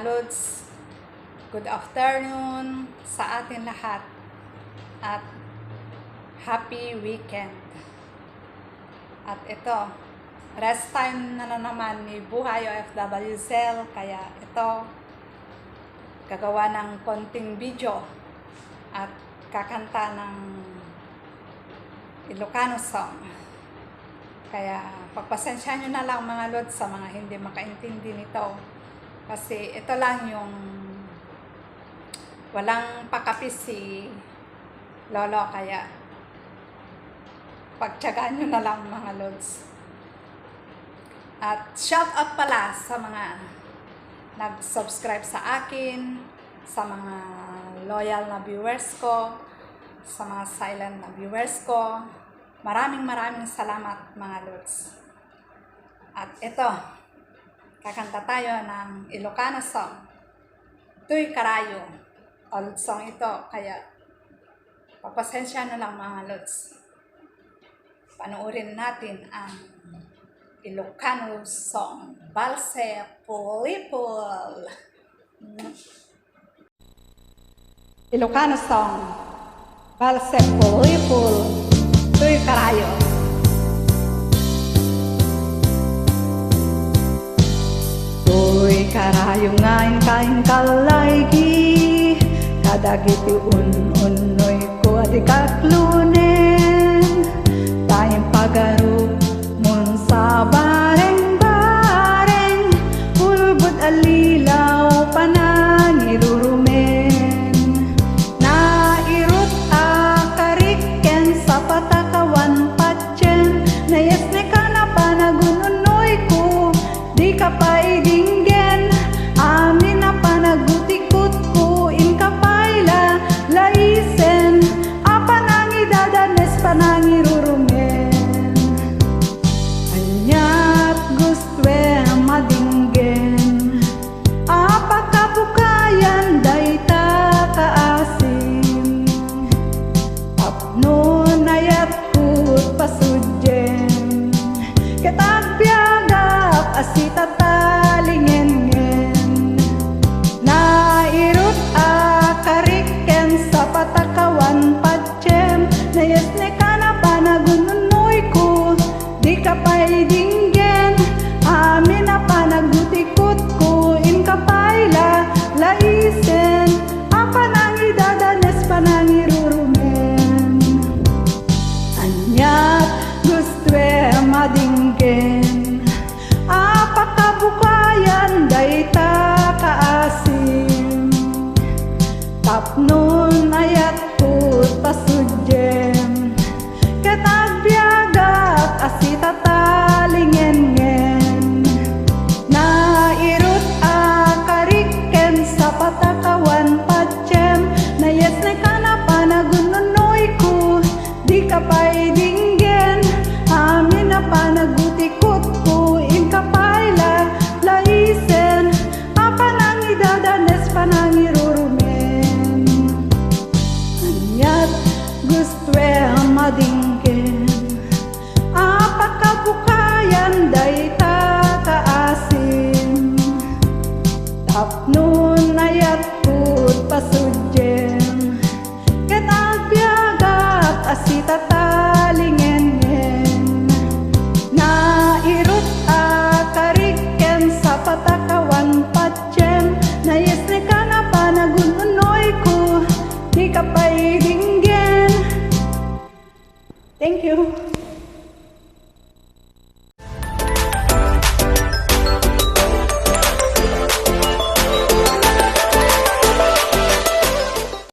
Lods. Good afternoon sa atin lahat at happy weekend. At ito, rest time na naman ni Buhay OFW Cell, kaya ito, gagawa ng konting video at kakanta ng Ilocano song. Kaya pagpasensya nyo na lang mga Lods sa mga hindi makaintindi nito. Kasi ito lang yung walang pakapis si Lolo, kaya pagtyagaan nyo na lang mga Lods. At shout out pala sa mga nag-subscribe sa akin, sa mga loyal na viewers ko, sa mga silent na viewers ko. Maraming salamat mga Lods. At ito, kakanta tayo ng Ilocano song. Tuy Karayo. Old song ito, kaya papasensya na lang mga Lods. Panoorin natin ang Ilocano song, Balse Pulipul. Ilocano song, Balse Pulipul, Tuy Karayo. Tuy Karayo ngayon kain kalaygi, kadagiti unoy ko di kaklunen, tayong pagarup mun sa bareng-bareng, ulbod alilaw panangirurumen, nairut akariken sa patakawan patyen, nayas ne ka na panagununoy ko, di ka pa idinggen, amin na panagutikot ko, in kapayla laisen, apanangidadanes panangirurumen. Anyat gustwe madinggen, apakabukayan dayta kaasim, tapnon ayat kut pasudyen, katagbiagap asita talingengen, nairut akariken sa patakawan patyen, nayas ne ka na panagununoy ko, di ka pa idinggen, amin na panagutikot ko, in kapayla laisen, apanangidadanes panangirurumen. Anyat gustwe madinggen, apakabukayan dayta kaasim, tapnon ayat kut pasudyen, katagbiagak asita talingengen, nairut akariken sa patakawan patyen, nayas ne ka na panagununoy ko, di ka pa idinggen, amin na panagutikot ko, in kapayla laisen, apanangidadanes panangirurumen. Anyat gustwe madinggen, apakabukayan dayta kaasim, tapnon ayat kut pasudyen, katagbiagak asita talingengen, nairut akariken sa patakawan patyen, nayas ne ka na panagununoy ko, di ka pa idinggen. Thank you.